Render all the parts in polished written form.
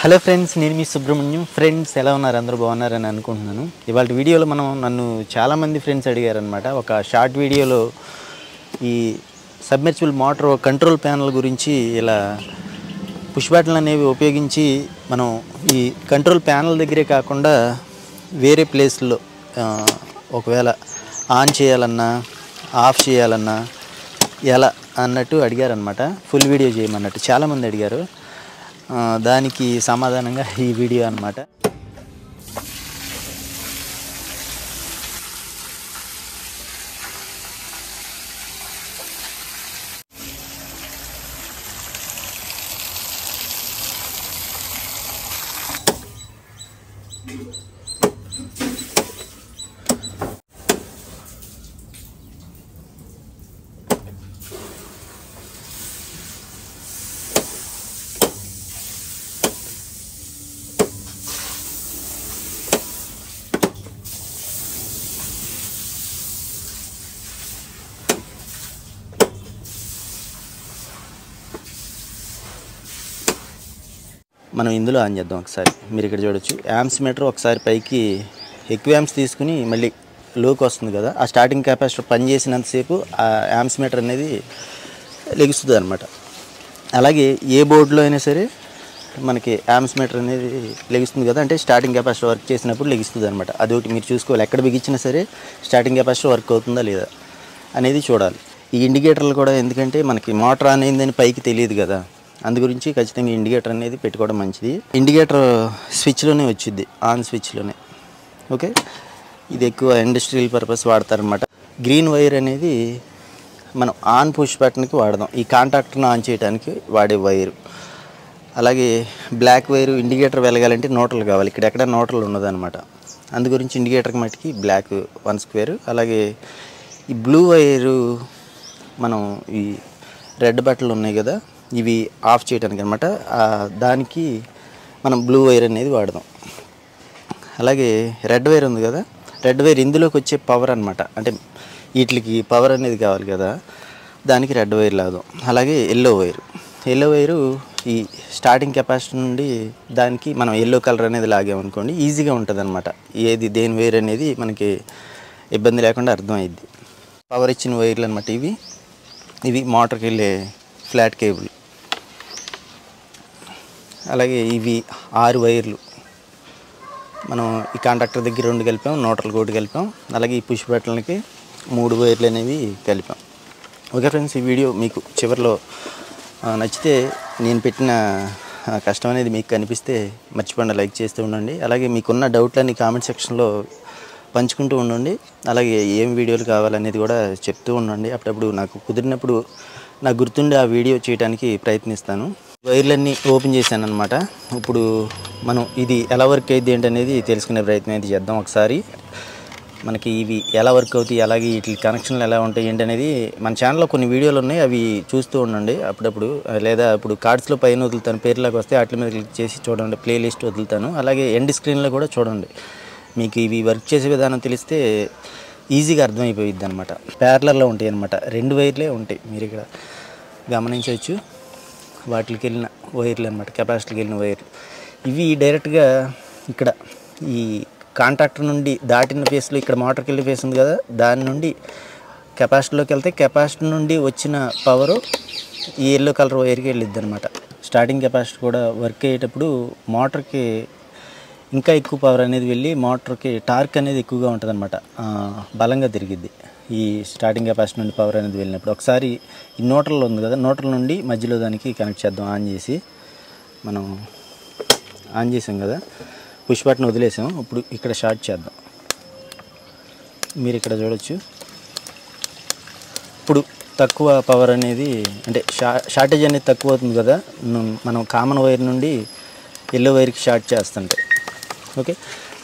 Hello friends, నేను మీ Subrahmanyam. Friends ఎలా ఉన్నారు? అందరూ బాగున్నారని అనుకుంటున్నాను. ఇవాళ వీడియోలో నన్ను చాలామంది ఫ్రెండ్స్ అడిగారనమాట. ఒక షార్ట్ వీడియోలో ఈ సబ్మెర్సిబుల్ మోటార్ కంట్రోల్ ప్యానల్ గురించి ఇలా పుష్ బటన్లు అనేవి ఉపయోగించి మనం ఈ కంట్రోల్ ప్యానల్ దగ్గరే కాకుండా వేరే ప్లేస్లో ఒకవేళ ఆన్ చేయాలన్నా ఆఫ్ చేయాలన్నా ఎలా అన్నట్టు అడిగారనమాట. ఫుల్ వీడియో చేయమన్నట్టు చాలామంది అడిగారు. దానికి సమాధానంగా ఈ వీడియో అన్నమాట. మనం ఇందులో ఆన్ చేద్దాం. ఒకసారి మీరు ఇక్కడ చూడొచ్చు, యాంప్స్ మీటర్ ఒకసారి పైకి ఎక్కువ యాంప్స్ తీసుకుని మళ్ళీ లోకి వస్తుంది కదా. ఆ స్టార్టింగ్ కెపాసిటర్ పనిచేసినంతసేపు ఆ యాంప్స్ మీటర్ అనేది లెగుస్తుంది అనమాట. అలాగే ఏ బోర్డులో అయినా సరే మనకి యాంప్స్ మీటర్ అనేది లెగుస్తుంది కదా, అంటే స్టార్టింగ్ కెపాసిటర్ వర్క్ చేసినప్పుడు లెగుస్తుంది అనమాట. అదొకటి మీరు చూసుకోవాలి. ఎక్కడ బిగించినా సరే స్టార్టింగ్ కెపాసిటర్ వర్క్ అవుతుందా లేదా అనేది చూడాలి. ఈ ఇండికేటర్లు కూడా ఎందుకంటే మనకి మోటార్ ఆన్ అయిందని పైకి తెలియదు కదా, అందు గురించి ఖచ్చితంగా ఇండికేటర్ అనేది పెట్టుకోవడం మంచిది. ఇండికేటర్ స్విచ్లోనే వచ్చింది, ఆన్ స్విచ్లోనే. ఓకే, ఇది ఎక్కువ ఇండస్ట్రియల్ పర్పస్ వాడతారనమాట. గ్రీన్ వైర్ అనేది మనం ఆన్ పుష్ బటన్కి వాడదాం, ఈ కాంటాక్ట్ను ఆన్ చేయడానికి వాడే వైరు. అలాగే బ్లాక్ వైరు ఇండికేటర్ వెలగాలంటే నోటలు కావాలి. ఇక్కడ ఎక్కడ నోటలు ఉండదన్నమాట. అందు గురించి ఇండికేటర్కి మట్టుకి బ్లాక్ 1 స్క్వేర్. అలాగే ఈ బ్లూ వైరు మనం ఈ రెడ్ బట్టలు ఉన్నాయి కదా, ఇవి ఆఫ్ చేయడానికి అనమాట. దానికి మనం బ్లూ వైర్ అనేది వాడదాం. అలాగే రెడ్ వైర్ ఉంది కదా, రెడ్ వైర్ ఇందులోకి వచ్చే పవర్ అనమాట. అంటే వీటికి పవర్ అనేది కావాలి కదా, దానికి రెడ్ వైర్ లాగాం. అలాగే ఎల్లో వైరు ఈ స్టార్టింగ్ కెపాసిటీ నుండి దానికి మనం ఎల్లో కలర్ అనేది లాగామనుకోండి, ఈజీగా ఉంటుంది అనమాట. ఏది దేని వైర్ అనేది మనకి ఇబ్బంది లేకుండా అర్థమైద్ది. పవర్ ఇచ్చిన వైర్లు అనమాట ఇవి మోటార్కి వెళ్ళే ఫ్లాట్ కేబుల్. అలాగే ఇవి 6 వైర్లు మనం ఈ కాంటాక్టర్ దగ్గర 2 కలిపాం, నోటర్లు 1 కలిపాం. అలాగే ఈ పుష్ బటన్లకి 3 వైర్లు అనేవి కలిపాం. ఓకే ఫ్రెండ్స్, ఈ వీడియో మీకు చివరిలో నచ్చితే, నేను పెట్టిన కష్టం అనేది మీకు కనిపిస్తే మర్చిపోండి లైక్ చేస్తూ ఉండండి. అలాగే మీకున్న డౌట్లన్నీ కామెంట్ సెక్షన్లో పంచుకుంటూ ఉండండి. అలాగే ఏం వీడియోలు కావాలనేది కూడా చెప్తూ ఉండండి. అప్పుడప్పుడు నాకు కుదిరినప్పుడు నాకు గుర్తుండి ఆ వీడియో చేయడానికి ప్రయత్నిస్తాను. వైర్లన్నీ ఓపెన్ చేశాను అనమాట. ఇప్పుడు మనం ఇది ఎలా వర్క్ అయ్యింది ఏంటనేది తెలుసుకునే ప్రయత్నం అయితే చేద్దాం. ఒకసారి మనకి ఇవి ఎలా వర్క్ అవుతాయి, అలాగే వీటి కనెక్షన్లు ఎలా ఉంటాయి ఏంటనేది మన ఛానల్లో కొన్ని వీడియోలు ఉన్నాయి, అవి చూస్తూ ఉండండి అప్పుడప్పుడు. లేదా ఇప్పుడు కార్డ్స్లో పైన వదులుతాను, పేర్లోకి వస్తే వాటి మీద క్లిక్ చేసి చూడండి, ప్లేలిస్ట్ వదులుతాను. అలాగే ఎండ్ స్క్రీన్లో కూడా చూడండి. మీకు ఇవి వర్క్ చేసే విధానం తెలిస్తే ఈజీగా అర్థమైపోయిద్ది అనమాట. ప్యారలర్లో ఉంటాయి అనమాట, 2 వైర్లే ఉంటాయి. మీరు ఇక్కడ గమనించవచ్చు, వాటికి వెళ్ళిన వైర్లు అనమాట, కెపాసిటీకి వెళ్ళిన వైర్లు. ఇవి డైరెక్ట్గా ఇక్కడ ఈ కాంటాక్టర్ నుండి దాటిన ఫేస్లో, ఇక్కడ మోటార్కి వెళ్ళే ఫేస్ ఉంది కదా, దాని నుండి కెపాసిటీలోకి వెళ్తే కెపాసిటీ నుండి వచ్చిన పవరు ఈ ఎల్లో కలర్ వైర్కి వెళ్ళిద్ది అనమాట. స్టార్టింగ్ కెపాసిటీ కూడా వర్క్ అయ్యేటప్పుడు మోటార్కి ఇంకా ఎక్కువ పవర్ అనేది వెళ్ళి మోటార్కి టార్క్ అనేది ఎక్కువగా ఉంటుంది అనమాట, బలంగా తిరిగిద్ది. ఈ స్టార్టింగ్ కెపాసిటీ నుండి పవర్ అనేది వెళ్ళినప్పుడు ఒకసారి ఈ నోటర్లో ఉంది కదా, నోటర్ల నుండి మధ్యలో దానికి కనెక్ట్ చేద్దాం. ఆన్ చేసి మనం ఆన్ చేసాం కదా, పుష్ బటన్ వదిలేసాం. ఇప్పుడు ఇక్కడ షార్ట్ చేద్దాం. మీరు ఇక్కడ చూడొచ్చు, ఇప్పుడు తక్కువ పవర్ అనేది, అంటే షార్టేజ్ అనేది తక్కువ అవుతుంది కదా, మనం కామన్ వైర్ నుండి ఎల్లో వైర్కి షార్ట్ చేస్తుంటే. ఓకే,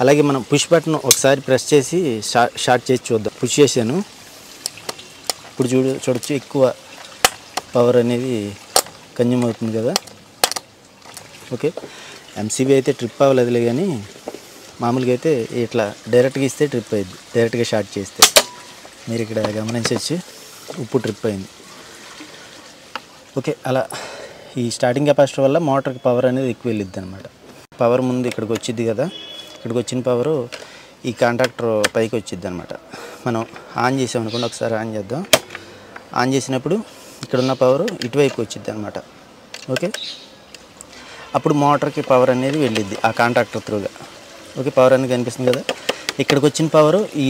అలాగే మనం పుష్ బటన్ ఒకసారి ప్రెస్ చేసి షార్ట్ చేసి చూద్దాం. పుష్ చేశాను, ఇప్పుడు చూడొచ్చు ఎక్కువ పవర్ అనేది కన్జ్యూమ్ అవుతుంది కదా. ఓకే, ఎంసీబీ అయితే ట్రిప్ అవ్వలేదులే, కానీ మామూలుగా అయితే ఇట్లా డైరెక్ట్గా ఇస్తే ట్రిప్ అయ్యిద్ది, డైరెక్ట్గా షార్ట్ చేస్తే. మీరు ఇక్కడ గమనించవచ్చు, ఉప్పు ట్రిప్ అయింది. ఓకే, అలా ఈ స్టార్టింగ్ కెపాసిటర్ వల్ల మోటార్కి పవర్ అనేది ఎక్కువ వెళ్ళిద్ది అనమాట. పవర్ ముందు ఇక్కడికి వచ్చింది కదా, ఇక్కడికి వచ్చిన పవరు ఈ కాంటాక్టర్ పైకి వచ్చింది అనమాట. మనం ఆన్ చేసామనుకోండి, ఒకసారి ఆన్ చేద్దాం. ఆన్ చేసినప్పుడు ఇక్కడ ఉన్న పవరు ఇటువైపు వచ్చింది అనమాట. ఓకే, అప్పుడు మోటార్కి పవర్ అనేది వెళ్ళిద్ది ఆ కాంటాక్టర్ త్రూగా. ఓకే, పవర్ అనేది కనిపిస్తుంది కదా, ఇక్కడికి వచ్చిన పవరు ఈ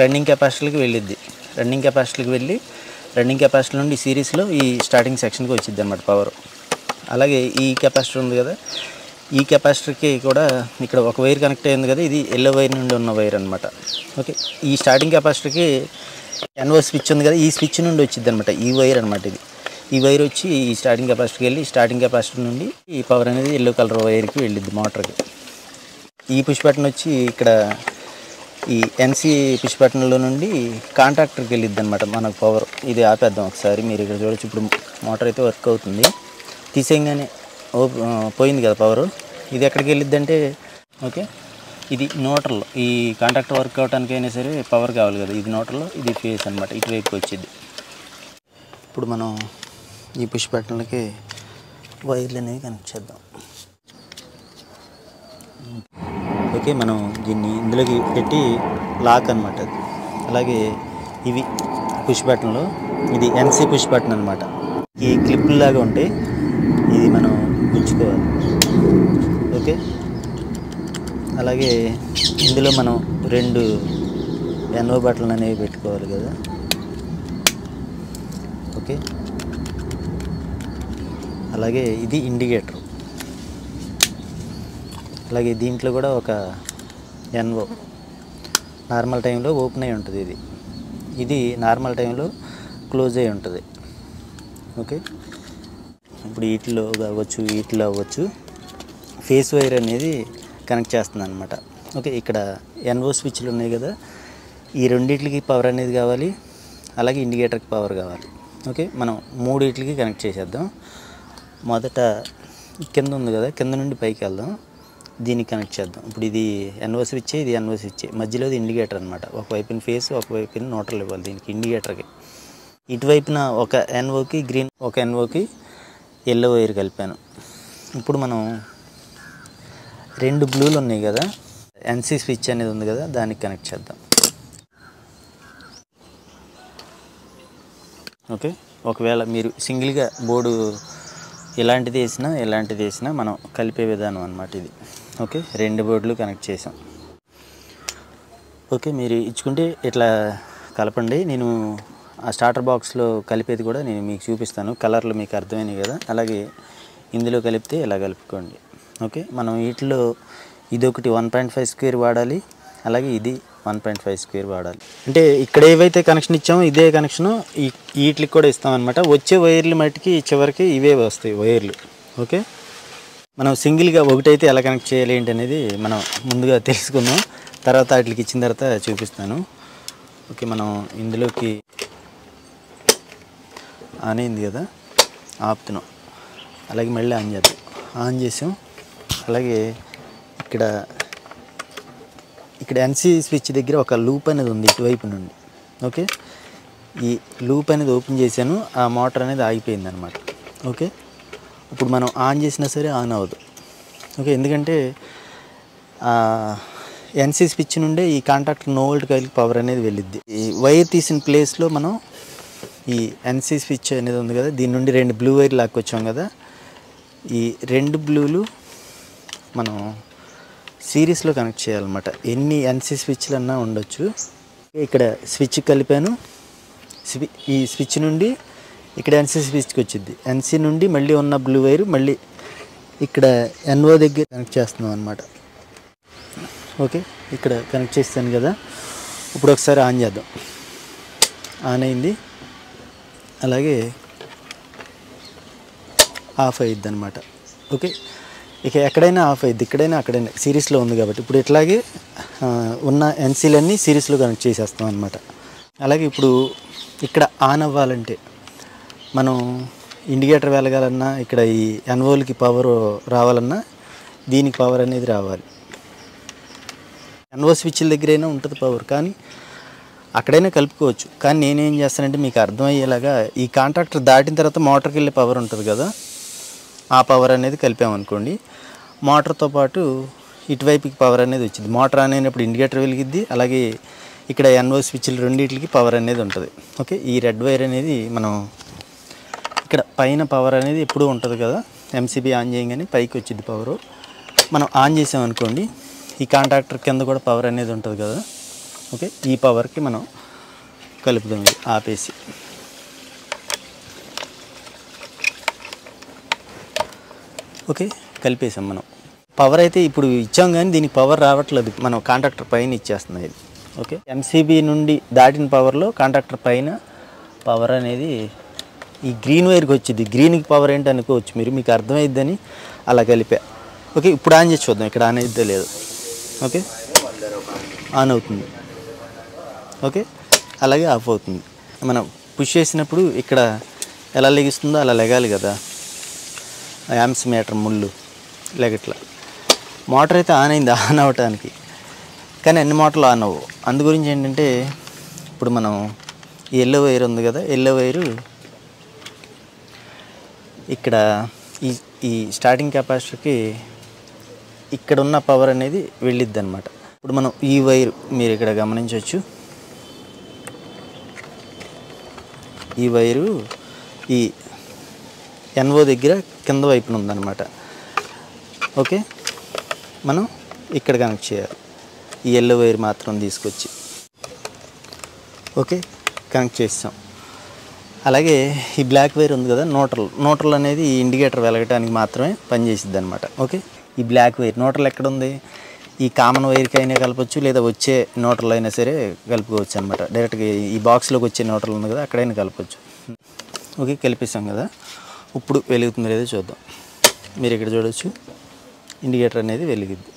రన్నింగ్ కెపాసిటీకి వెళ్ళిద్ది. రన్నింగ్ కెపాసిటీకి వెళ్ళి రన్నింగ్ కెపాసిటీ నుండి సిరీస్లో ఈ స్టార్టింగ్ సెక్షన్కి వచ్చింది అనమాట పవర్. అలాగే ఈ కెపాసిటర్ ఉంది కదా, ఈ కెపాసిటర్కి కూడా ఇక్కడ ఒక వైర్ కనెక్ట్ అయింది కదా, ఇది ఎల్లో వైర్ నుండి ఉన్న వైర్ అనమాట. ఓకే, ఈ స్టార్టింగ్ కెపాసిటర్కి ఎన్ఓ స్విచ్ ఉంది కదా, ఈ స్విచ్ నుండి వచ్చింది అనమాట ఈ వైర్ అనమాట. ఈ వైర్ వచ్చి ఈ స్టార్టింగ్ కెపాసిటర్కి వెళ్ళి స్టార్టింగ్ కెపాసిటర్ నుండి ఈ పవర్ అనేది ఎల్లో కలర్ వైర్కి వెళ్ళిద్ది మోటార్కి. ఈ పుష్ బటన్ వచ్చి ఇక్కడ ఈ ఎన్సీ పుష్ బటన్లో నుండి కాంటాక్టర్కి వెళ్ళిద్ది అనమాట మనకు పవర్. ఇది ఆపేద్దాం ఒకసారి, మీరు ఇక్కడ చూడొచ్చు. ఇప్పుడు మోటార్ అయితే వర్క్ అవుతుంది, తీసేయగానే పోయింది కదా పవరు. ఇది ఎక్కడికి వెళ్ళిద్ది అంటే, ఓకే, ఇది న్యూట్రల్. ఈ కాంటాక్టర్ వర్క్ అవడానికి అయినా సరే పవర్ కావాలి కదా, ఇది న్యూట్రల్, ఇది ఫేస్ అనమాట, ఇటువైపుకి వచ్చింది. ఇప్పుడు మనం ఈ పుష్ బటన్లకి వైర్లు అనేవి కనెక్ట్ చేద్దాం. ఓకే, మనం దీన్ని ఇందులోకి పెట్టి లాక్ అనమాట అది. అలాగే ఇవి పుష్ బటన్లు, ఇది ఎన్సీ పుష్ బటన్ అనమాట. ఈ క్లిప్పులు లాగా ఉంటాయి, ఇది మనం గుచ్చుకోవాలి. ఓకే, అలాగే ఇందులో మనం 2 ఎన్ఓ బటన్లు అనేవి పెట్టుకోవాలి కదా. ఓకే, అలాగే ఇది ఇండికేటర్. అలాగే దీంట్లో కూడా ఒక ఎన్ఓ నార్మల్ టైంలో ఓపెన్ అయి ఉంటుంది, ఇది నార్మల్ టైంలో క్లోజ్ అయి ఉంటుంది. ఓకే, ఇప్పుడు వీటిలో అవ్వచ్చు, వీటిలో అవ్వచ్చు, ఫేస్ వైర్ అనేది కనెక్ట్ చేస్తుంది అనమాట. ఓకే, ఇక్కడ ఎన్ఓ స్విచ్లు ఉన్నాయి కదా, ఈ రెండింటికి పవర్ అనేది కావాలి, అలాగే ఇండికేటర్కి పవర్ కావాలి. ఓకే, మనం 3 కనెక్ట్ చేసేద్దాం. మొదట కింద ఉంది కదా, కింద నుండి పైకి వెళ్దాం, దీనికి కనెక్ట్ చేద్దాం. ఇప్పుడు ఇది ఎన్ఓ స్విచ్, ఇది ఎన్ఓ స్విచ్, మధ్యలో ఇది ఇండికేటర్ అనమాట. ఒకవైపున ఫేస్, ఒకవైపున న్యూట్రల్ ఇవ్వాలి దీనికి ఇండికేటర్కి. ఇటువైపున ఒక ఎన్ఓకి గ్రీన్, ఒక ఎన్ఓకి ఎల్లో వైర్ కలిపాను. ఇప్పుడు మనం 2 బ్లూలు ఉన్నాయి కదా, ఎన్సీ స్విచ్ అనేది ఉంది కదా, దానికి కనెక్ట్ చేద్దాం. ఓకే, ఒకవేళ మీరు సింగిల్గా బోర్డు ఎలాంటిది వేసినా మనం కలిపే విధానం అన్నమాట ఇది. ఓకే, 2 బోర్డులు కనెక్ట్ చేసాం. ఓకే, మీరు ఇచ్చుకుంటే ఇట్లా కలపండి. నేను ఆ స్టార్టర్ బాక్స్లో కలిపేది కూడా నేను మీకు చూపిస్తాను, కలర్లు మీకు అర్థమైనాయి కదా. అలాగే ఇందులో కలిపితే ఇలా కలుపుకోండి. ఓకే, మనం వీటిలో ఇదొకటి 1.5 స్క్వేర్ వాడాలి, అలాగే ఇది 1.5 స్క్వేర్ వాడాలి. అంటే ఇక్కడ ఏవైతే కనెక్షన్ ఇచ్చామో ఇదే కనెక్షను వీటికి కూడా ఇస్తామన్నమాట. వచ్చే వైర్లు మట్టికి చివరికి ఇవే వస్తాయి వైర్లు. ఓకే, మనం సింగిల్గా ఒకటైతే ఎలా కనెక్ట్ చేయాలి ఏంటి అనేది మనం ముందుగా తెలుసుకుందాం, తర్వాత వాటికి ఇచ్చిన తర్వాత చూపిస్తాను. ఓకే, మనం ఇందులోకి ఆన్ అయింది కదా, ఆపుతున్నాం. అలాగే మళ్ళీ ఆన్ చేద్దాం. ఆన్ చేసాం. అలాగే ఇక్కడ ఎన్సీ స్విచ్ దగ్గర ఒక లూప్ అనేది ఉంది ఇటువైపు నుండి. ఓకే, ఈ లూప్ అనేది ఓపెన్ చేశాను, ఆ మోటార్ అనేది ఆగిపోయింది అనమాట. ఓకే, ఇప్పుడు మనం ఆన్ చేసినా సరే ఆన్ అవ్వదు. ఓకే, ఎందుకంటే ఎన్సీ స్విచ్ నుండే ఈ కాంటాక్ట్ నో వోల్ట్ కాయిల్కి పవర్ అనేది వెళ్ళిద్ది. ఈ వైర్ తీసిన ప్లేస్లో మనం ఈ ఎన్సీ స్విచ్ అనేది ఉంది కదా, దీని నుండి 2 బ్లూ వైర్ లాక్కొచ్చాం కదా, ఈ 2 బ్లూలు మనం సిరీస్లో కనెక్ట్ చేయాలన్నమాట. ఎన్ని ఎన్సీ స్విచ్లు అన్నా ఉండొచ్చు. ఇక్కడ స్విచ్ కలిపాను, ఈ స్విచ్ నుండి ఇక్కడ ఎన్సీ స్విచ్కి వచ్చింది, ఎన్సీ నుండి మళ్ళీ ఉన్న బ్లూ వైర్ మళ్ళీ ఇక్కడ ఎన్ఓ దగ్గర కనెక్ట్ చేస్తున్నాం అనమాట. ఓకే, ఇక్కడ కనెక్ట్ చేస్తాను కదా. ఇప్పుడు ఒకసారి ఆన్ చేద్దాం. ఆన్ అయింది, అలాగే ఆఫ్ అయ్యిద్ది అనమాట. ఓకే, ఇక ఎక్కడైనా ఆఫ్ అయ్యిద్ది, ఇక్కడైనా అక్కడైనా, సిరీస్లో ఉంది కాబట్టి. ఇప్పుడు ఇట్లాగే ఉన్న ఎన్సీలన్నీ సిరీస్లో కనెక్ట్ చేసేస్తాం అనమాట. అలాగే ఇప్పుడు ఇక్కడ ఆన్ అవ్వాలంటే మనం ఇండికేటర్ వెలగాలన్నా, ఇక్కడ ఈ ఎన్ఓలకి పవర్ రావాలన్నా దీనికి పవర్ అనేది రావాలి. ఎన్ఓ స్విచ్ల దగ్గరైనా ఉంటుంది పవర్, కానీ అక్కడైనా కలుపుకోవచ్చు. కానీ నేనేం చేస్తానంటే మీకు అర్థమయ్యేలాగా ఈ కాంట్రాక్టర్ దాటిన తర్వాత మోటార్కి వెళ్ళే పవర్ ఉంటుంది కదా, ఆ పవర్ అనేది కలిపామనుకోండి, మోటార్తో పాటు ఇటువైపుకి పవర్ అనేది వచ్చింది. మోటార్ ఆన్ అయినప్పుడు ఇండికేటర్ వెలిగిద్ది, అలాగే ఇక్కడ ఎన్ఓ స్విచ్లు రెండింటికి పవర్ అనేది ఉంటుంది. ఓకే, ఈ రెడ్ వైర్ అనేది మనం ఇక్కడ పైన పవర్ అనేది ఎప్పుడూ ఉంటుంది కదా, ఎంసీబీ ఆన్ చేయగానే పైకి వచ్చింది పవరు. మనం ఆన్ చేసామనుకోండి, ఈ కాంటాక్టర్ కింద కూడా పవర్ అనేది ఉంటుంది కదా. ఓకే, ఈ పవర్కి మనం కలుపుదాం, ఆపేసి. ఓకే, కలిపేసాం మనం. పవర్ అయితే ఇప్పుడు ఇచ్చాం కానీ దీనికి పవర్ రావట్లేదు, మనం కాంటాక్టర్ పైన ఇచ్చేస్తున్నాం ఇది. ఓకే, ఎంసీబీ నుండి దాటిన పవర్లో కాంటాక్టర్ పైన పవర్ అనేది ఈ గ్రీన్ వైర్కి వచ్చింది. గ్రీన్కి పవర్ ఏంటి అనుకోవచ్చు మీరు, మీకు అర్థమైద్దని అలా కలిపా. ఓకే, ఇప్పుడు ఆన్ చేసి చూద్దాం ఇక్కడ ఆన్ అయిద్దో లేదు. ఓకే, ఆన్ అవుతుంది. ఓకే, అలాగే ఆఫ్ అవుతుంది. మనం పుష్ చేసినప్పుడు ఇక్కడ ఎలా లెగిస్తుందో అలా లెగాలి కదా, యాంప్స్ మీటర్ ముళ్ళు లెగట్లా. మోటార్ అయితే ఆన్ అయింది ఆన్ అవ్వటానికి, కానీ అన్ని మోటార్లు ఆన్ అవ్వవు. అందు గురించి ఏంటంటే ఇప్పుడు మనం ఈ ఎల్లో వైర్ ఉంది కదా, ఎల్లో వైరు ఇక్కడ ఈ స్టార్టింగ్ కెపాసిటర్కి ఇక్కడ ఉన్న పవర్ అనేది వెళ్ళిద్ది అనమాట. ఇప్పుడు మనం ఈ వైర్ మీరు ఇక్కడ గమనించవచ్చు, ఈ వైరు ఈ ఎన్ఓ దగ్గర కింద వైపున ఉందన్నమాట. ఓకే, మనం ఇక్కడ కనెక్ట్ చేయాలి, ఈ ఎల్లో వైర్ మాత్రం తీసుకొచ్చి. ఓకే, కనెక్ట్ చేస్తాం. అలాగే ఈ బ్లాక్ వైర్ ఉంది కదా, న్యూట్రల్ అనేది ఈ ఇండికేటర్ వెలగటానికి మాత్రమే పనిచేసిద్ది అనమాట. ఓకే, ఈ బ్లాక్ వైర్ న్యూట్రల్ ఎక్కడ ఉంది, ఈ కామన్ వైర్కి అయినా కలపచ్చు, లేదా వచ్చే న్యూట్రల్ అయినా సరే కలుపుకోవచ్చు అనమాట. డైరెక్ట్గా ఈ బాక్స్లోకి వచ్చే న్యూట్రల్ ఉంది కదా, అక్కడైనా కలపచ్చు. ఓకే, కలిపేసాం కదా. ఇప్పుడు వెలుగుతుంది లేదో చూద్దాం. మీరు ఇక్కడ చూడవచ్చు, ఇండికేటర్ అనేది వెలిగిద్ది.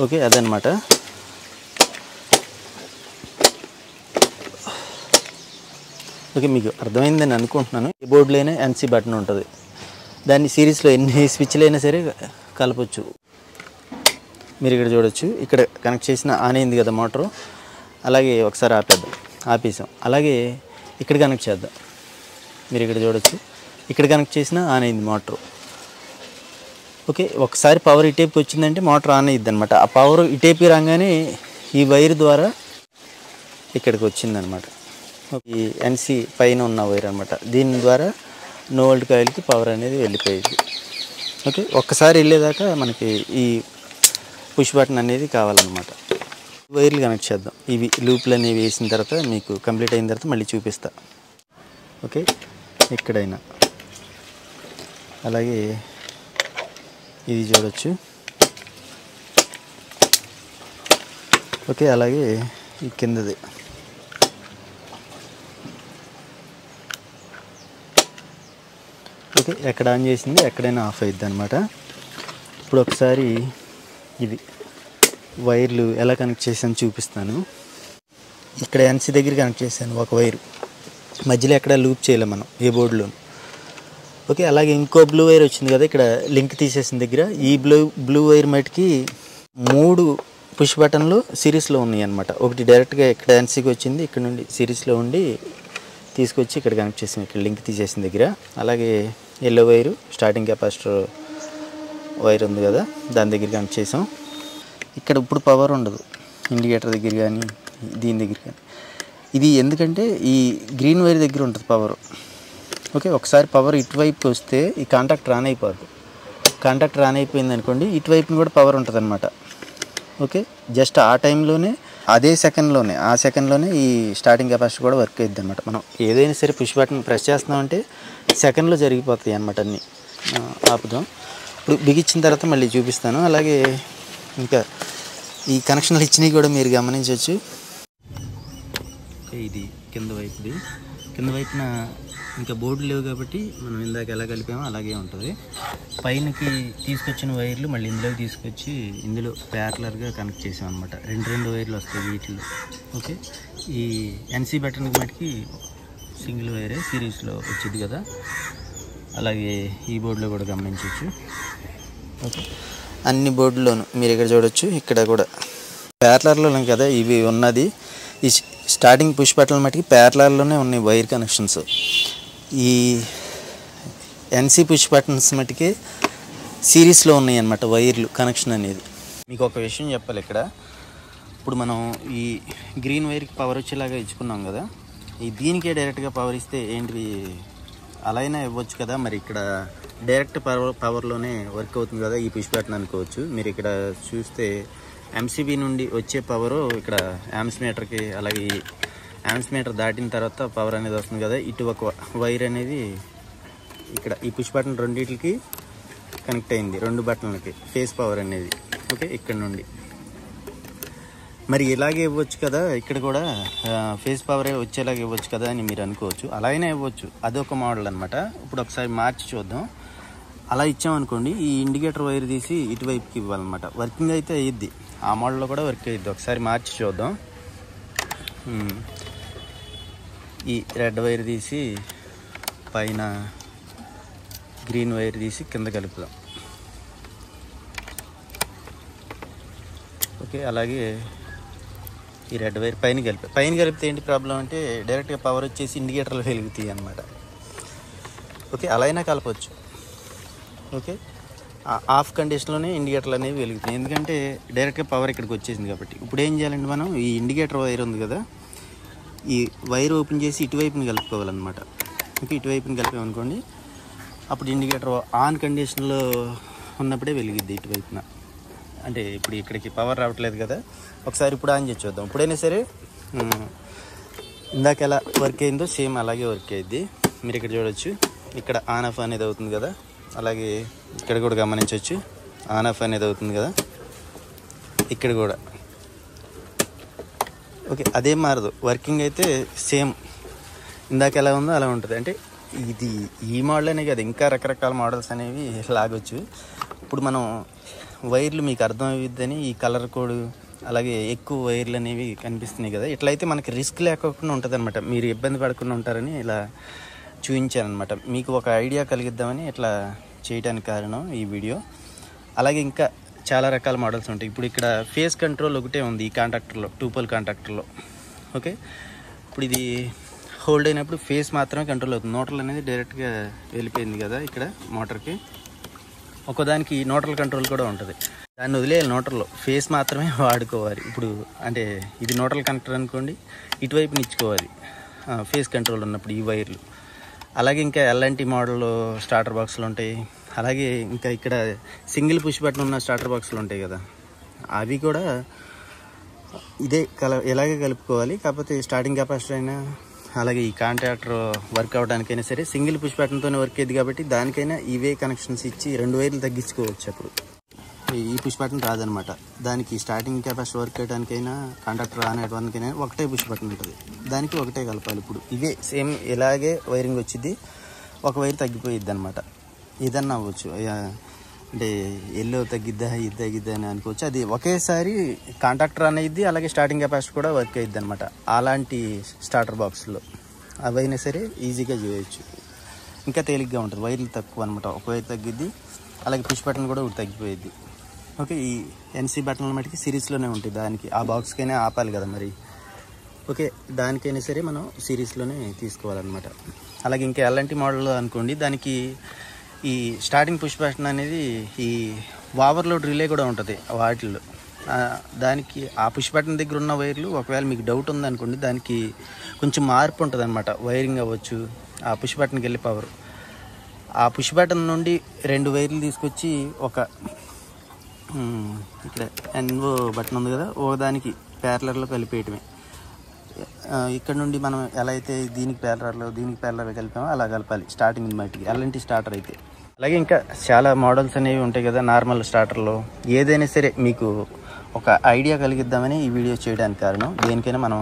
ఓకే, అదనమాట. ఓకే, మీకు అర్థమైందని అనుకుంటున్నాను. ఈ బోర్డులోనే ఎన్సీ బటన్ ఉంటుంది, దాన్ని సిరీస్లో ఎన్ని స్విచ్లు అయినా సరే కలపచ్చు. మీరు ఇక్కడ చూడవచ్చు, ఇక్కడ కనెక్ట్ చేసిన ఆన్ అయింది కదా మోటారు. అలాగే ఒకసారి ఆపేసాం. అలాగే ఇక్కడ కనెక్ట్ చేద్దాం. మీరు ఇక్కడ చూడవచ్చు, ఇక్కడ కనెక్ట్ చేసిన ఆన్ అయింది మోటారు. ఓకే, ఒకసారి పవర్ ఇటేపుకి వచ్చిందంటే మోటార్ ఆన్ అయ్యిద్ది అనమాట. ఆ పవర్ ఇటేపి రాగానే ఈ వైర్ ద్వారా ఇక్కడికి వచ్చిందనమాట. ఈ ఎన్సీ పైన ఉన్న వైర్ అనమాట, దీని ద్వారా నో వోల్ట్ కాయిల్కి పవర్ అనేది వెళ్ళిపోయింది. ఓకే, ఒక్కసారి వెళ్ళేదాకా మనకి ఈ పుష్ బటన్ అనేది కావాలన్నమాట. వైర్లు కనెక్ట్ చేద్దాం. ఇవి లూప్లు అనేవి వేసిన తర్వాత మీకు కంప్లీట్ అయిన తర్వాత మళ్ళీ చూపిస్తా. ఓకే, ఎక్కడైనా అలాగే ఇది చూడవచ్చు. ఓకే, అలాగే ఈ కిందది. ఓకే, ఎక్కడ ఆన్ చేసింది ఎక్కడైనా ఆఫ్ అయ్యిద్ది అనమాట. ఇప్పుడు ఒకసారి ఇది వైర్లు ఎలా కనెక్ట్ చేసాను చూపిస్తాను. ఇక్కడ ఎన్సీ దగ్గర కనెక్ట్ చేశాను ఒక వైరు, మధ్యలో ఎక్కడ లూప్ చేయలేం మనం ఏ బోర్డులో. ఓకే, అలాగే ఇంకో బ్లూ వైర్ వచ్చింది కదా, ఇక్కడ లింక్ తీసేసిన దగ్గర ఈ బ్లూ వైర్ మటుకి 3 పుష్ బటన్లు సిరీస్లో ఉన్నాయి అనమాట. ఒకటి డైరెక్ట్గా ఇక్కడ ఎన్సీకి వచ్చింది, ఇక్కడ నుండి సిరీస్లో ఉండి తీసుకొచ్చి ఇక్కడ కనెక్ట్ చేసాం, ఇక్కడ లింక్ తీసేసిన దగ్గర. అలాగే yellow wire starting capacitor wire ఉంది కదా, దాని దగ్గర కనెక్ట్ చేసాం. ఇక్కడ ఇప్పుడు పవర్ ఉండదు ఇండికేటర్ దగ్గర కానీ దీని దగ్గర కానీ. ఇది ఎందుకంటే ఈ గ్రీన్ వైర్ దగ్గర ఉంటుంది పవర్. ఓకే, ఒకసారి పవర్ ఇటువైపుకి వస్తే ఈ కాంటాక్టర్ ఆన్ అయిపోద్ది. కాంటాక్టర్ ఆన్ అయిపోయింది అనుకోండి, ఇటువైపుని కూడా పవర్ ఉంటుంది అనమాట. ఓకే, జస్ట్ ఆ టైంలోనే అదే సెకండ్లోనే ఆ సెకండ్లోనే ఈ స్టార్టింగ్ కెపాసిటర్ కూడా వర్క్ అవుతుంది అనమాట. మనం ఏదైనా సరే పుష్ బటన్ ప్రెస్ చేస్తున్నామంటే సెకండ్లో జరిగిపోతాయి అనమాట అన్నీ. ఆపుదాం. ఇప్పుడు బిగించిన తర్వాత మళ్ళీ చూపిస్తాను. అలాగే ఇంకా ఈ కనెక్షన్లు ఇచ్చినవి కూడా మీరు గమనించవచ్చు. ఇది కింద వైపుది, కింద వైపున ఇంకా బోర్డు లేవు కాబట్టి మనం ఇందాక ఎలా కలిపామో అలాగే ఉంటుంది. పైనకి తీసుకొచ్చిన వైర్లు మళ్ళీ ఇందులోకి తీసుకొచ్చి ఇందులో ప్యారలర్గా కనెక్ట్ చేసాం అనమాట. 2 వైర్లు వస్తాయి వీటిలో. ఓకే, ఈ ఎన్సీ బటన్కి మటుకి సింగిల్ వైరే సిరీస్లో వచ్చింది కదా, అలాగే ఈ బోర్డులో కూడా గమనించవచ్చు. ఓకే, అన్ని బోర్డులోనూ మీరు ఇక్కడ చూడవచ్చు, ఇక్కడ కూడా ప్యారలర్లో కదా ఇవి ఉన్నది. ఈ స్టార్టింగ్ పుష్ బటన్ల మటుకి ప్యారలర్లోనే ఉన్నాయి వైర్ కనెక్షన్స్. ఈ ఎన్సీ పుష్ బటన్స్ మటుకే సిరీస్లో ఉన్నాయి అన్నమాట వైర్లు కనెక్షన్ అనేది. మీకు ఒక విషయం చెప్పాలి ఇక్కడ. ఇప్పుడు మనం ఈ గ్రీన్ వైర్కి పవర్ వచ్చేలాగా ఇచ్చుకున్నాం కదా, ఈ దీనికే డైరెక్ట్గా పవర్ ఇస్తే ఏంటి అలా అయినా ఇవ్వచ్చు కదా. మరి ఇక్కడ డైరెక్ట్ పవర్లోనే వర్క్ అవుతుంది కదా ఈ పుష్ బటన్ అనుకోవచ్చు. మీరు ఇక్కడ చూస్తే ఎంసీబీ నుండి వచ్చే పవరు ఇక్కడ యాంప్స్ మీటర్కి, అలాగే యాంప్స్ మీటర్ దాటిన తర్వాత పవర్ అనేది వస్తుంది కదా. ఇటు ఒక వైర్ అనేది ఇక్కడ ఈ పుష్ బటన్ రెండింటికి కనెక్ట్ అయింది, 2 బటన్లకి ఫేస్ పవర్ అనేది. ఓకే, ఇక్కడ నుండి మరి ఇలాగే ఇవ్వచ్చు కదా, ఇక్కడ కూడా ఫేస్ పవరే వచ్చేలాగా ఇవ్వచ్చు కదా అని మీరు అనుకోవచ్చు. అలా అయినా ఇవ్వచ్చు, అదొక మోడల్ అనమాట. ఇప్పుడు ఒకసారి మార్చి చూద్దాం. అలా ఇచ్చామనుకోండి, ఈ ఇండికేటర్ వైర్ తీసి ఇటువైపుకి ఇవ్వాలన్నమాట. వర్కింగ్ అయితే అయ్యిద్ది, ఆ మోడల్లో కూడా వర్క్ అయ్యిద్ది. ఒకసారి మార్చి చూద్దాం. ఈ రెడ్ వైర్ తీసి పైన, గ్రీన్ వైర్ తీసి కింద కలుపుదాం. ఓకే, అలాగే ఈ రెడ్ వైర్ పైన కలిపితే ఏంటి ప్రాబ్లం అంటే డైరెక్ట్గా పవర్ వచ్చేసి ఇండికేటర్లు వెలుగుతాయి అన్నమాట. ఓకే, అలా అయినా కలపవచ్చు. ఓకే, ఆఫ్ కండిషన్లోనే ఇండికేటర్లు అనేవి వెలుగుతాయి, ఎందుకంటే డైరెక్ట్గా పవర్ ఇక్కడికి వచ్చేసింది కాబట్టి. ఇప్పుడు ఏం చేయాలంటే మనం ఈ ఇండికేటర్ వైర్ ఉంది కదా, ఈ వైర్ ఓపెన్ చేసి ఇటువైపుని కలుపుకోవాలన్నమాట. ఓకే, ఇటువైపుని కలిపామనుకోండి, అప్పుడు ఇండికేటర్ ఆన్ కండిషన్లో ఉన్నప్పుడే వెలిగిద్ది ఇటువైపున. అంటే ఇప్పుడు ఇక్కడికి పవర్ రావట్లేదు కదా, ఒకసారి ఇప్పుడు ఆన్ చేసి చూద్దాం. ఇప్పుడైనా సరే ఇందాక ఎలా వర్క్ అయిందో సేమ్ అలాగే వర్క్ అయ్యిద్ది. మీరు ఇక్కడ చూడవచ్చు, ఇక్కడ ఆన్ ఆఫ్ అనేది అవుతుంది కదా, అలాగే ఇక్కడ కూడా గమనించవచ్చు ఆన్ ఆఫ్ అనేది అవుతుంది కదా, ఇక్కడ కూడా. ఓకే, అదేం మారదు, వర్కింగ్ అయితే సేమ్ ఇందాక ఎలా ఉందో అలా ఉంటుంది. అంటే ఇది ఈ మోడల్ అనే కదా, ఇంకా రకరకాల మోడల్స్ అనేవి లాగొచ్చు. ఇప్పుడు మనం వైర్లు మీకు అర్థమవుద్దని ఈ కలర్ కోడ్, అలాగే ఎక్కువ వైర్లు అనేవి కనిపిస్తున్నాయి కదా, ఇట్లయితే మనకి రిస్క్ లేకుండా ఉంటుంది అనమాట. మీరు ఇబ్బంది పడకుండా ఉంటారని ఇలా చూపించానమాట. మీకు ఒక ఐడియా కలిగిద్దామని ఇట్లా చేయడానికి కారణం ఈ వీడియో. అలాగే ఇంకా చాలా రకాల మోడల్స్ ఉంటాయి. ఇప్పుడు ఇక్కడ ఫేస్ కంట్రోల్ ఒకటే ఉంది ఈ కాంటాక్టర్లో, 2 పోల్ కాంటాక్టర్లో. ఓకే, ఇప్పుడు ఇది హోల్డ్ అయినప్పుడు ఫేస్ మాత్రమే కంట్రోల్ అవుతుంది. న్యూట్రల్ అనేది డైరెక్ట్గా వెళ్ళిపోయింది కదా ఇక్కడ మోటార్కి. ఒకదానికి న్యూట్రల్ కంట్రోల్ కూడా ఉంటుంది, దాన్ని వదిలేయాలి. న్యూట్రల్లో ఫేస్ మాత్రమే వాడుకోవాలి. ఇప్పుడు అంటే ఇది న్యూట్రల్ కనెక్టర్ అనుకోండి, ఇటువైపు నిచ్చుకోవాలి ఫేస్ కంట్రోల్ ఉన్నప్పుడు ఈ వైర్లు. అలాగే ఇంకా ఎల్ఎన్టీ మోడల్ స్టార్టర్ బాక్సులు ఉంటాయి. అలాగే ఇంకా ఇక్కడ సింగిల్ పుష్ బటన్ ఉన్న స్టార్టర్ బాక్సులు ఉంటాయి కదా, అవి కూడా ఇదే ఇలాగే కలుపుకోవాలి. కాకపోతే స్టార్టింగ్ కెపాసిటర్ అయినా, అలాగే ఈ కాంటాక్టర్ వర్క్ అవ్వడానికైనా సరే సింగిల్ పుష్ బటన్తోనే వర్క్ అయ్యేది కాబట్టి దానికైనా ఇవే కనెక్షన్స్ ఇచ్చి 2 వైర్లు తగ్గించుకోవచ్చు. అప్పుడు ఈ పుష్ బటన్ రాదనమాట. దానికి స్టార్టింగ్ కెపాసిటర్ వర్క్ చేయడానికైనా, కాంటాక్టర్ ఆన్ అవ్వడానికైనా ఒకటే పుష్ బటన్ ఉంటుంది, దానికి ఒకటే కలపాలి. ఇప్పుడు ఇవే సేమ్ ఇలాగే వైరింగ్ వచ్చింది, ఒక వైర్ తగ్గిపోయిద్ది అనమాట. ఏదన్నా అవ్వచ్చు, అంటే ఎల్లో తగ్గిద్దా ఇది తగ్గిద్దా అని అనుకోవచ్చు. అది ఒకేసారి కాంటాక్టర్ ఆన్ అయ్యిద్ది, అలాగే స్టార్టింగ్ కెపాసిటర్ కూడా వర్క్ అయ్యిద్ది అనమాట. అలాంటి స్టార్టర్ బాక్స్లో అవైనా సరే ఈజీగా చేయవచ్చు, ఇంకా తేలిగ్గా ఉంటుంది. వైర్లు తక్కువ అనమాట, ఒక వైర్ తగ్గిద్ది, అలాగే పుష్ బటన్ కూడా ఒకటి తగ్గిపోయిద్ది. ఓకే, ఈ ఎన్సీ బటన్ల మటుకి సిరీస్లోనే ఉంటుంది. దానికి ఆ బాక్స్కైనా ఆపాలి కదా మరి. ఓకే, దానికైనా సరే మనం సిరీస్లోనే తీసుకోవాలన్నమాట. అలాగే ఇంకా ఎలాంటి మోడల్ అనుకోండి, దానికి ఈ స్టార్టింగ్ పుష్ బటన్ అనేది ఈ ఓవర్లోడ్ రిలే కూడా ఉంటుంది వాటిల్లో. దానికి ఆ పుష్ బటన్ దగ్గర ఉన్న వైర్లు ఒకవేళ మీకు డౌట్ ఉందనుకోండి, దానికి కొంచెం మార్పు ఉంటుంది అనమాట. వైరింగ్ అవ్వచ్చు, ఆ పుష్ బటన్కి వెళ్ళి పవర్, ఆ పుష్ బటన్ నుండి 2 వైర్లు తీసుకొచ్చి ఒక ఇక్కడ ఎన్ఓ బటన్ ఉంది కదా, దానికి ప్యారలర్లో కలిపేయటమే. ఇక్కడ నుండి మనం ఎలా అయితే దీనికి ప్యారలర్లో కలిపామో అలా కలపాలి స్టార్టింగ్ మట్టికి, అలాంటి స్టార్టర్ అయితే. అలాగే ఇంకా చాలా మోడల్స్ అనేవి ఉంటాయి కదా నార్మల్ స్టార్టర్లో. ఏదైనా సరే మీకు ఒక ఐడియా కలిగిద్దామని ఈ వీడియో చేయడానికి కారణం. దేనికైనా మనం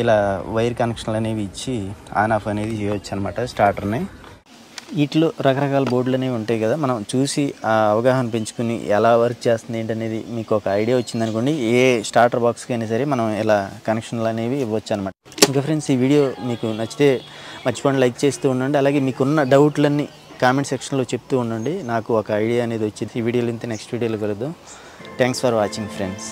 ఇలా వైర్ కనెక్షన్లు అనేవి ఇచ్చి ఆన్ ఆఫ్ అనేది చేయవచ్చు అనమాట స్టార్టర్ని. వీటిలో రకరకాల బోర్డులు అనేవి ఉంటాయి కదా, మనం చూసి అవగాహన పెంచుకుని ఎలా వర్క్ చేస్తుంది ఏంటనేది మీకు ఒక ఐడియా వచ్చిందనుకోండి, ఏ స్టార్టర్ బాక్స్కి అయినా సరే మనం ఇలా కనెక్షన్లు అనేవి ఇవ్వచ్చు అనమాట. ఇంకా ఫ్రెండ్స్, ఈ వీడియో మీకు నచ్చితే మర్చిపోండి లైక్ చేస్తూ ఉండండి. అలాగే మీకున్న డౌట్లన్నీ కామెంట్ సెక్షన్లో చెప్తూ ఉండండి, నాకు ఒక ఐడియా అనేది వచ్చింది. ఈ వీడియోలో ఇంత, నెక్స్ట్ వీడియోలో కలుద్దాం. Thanks for watching friends.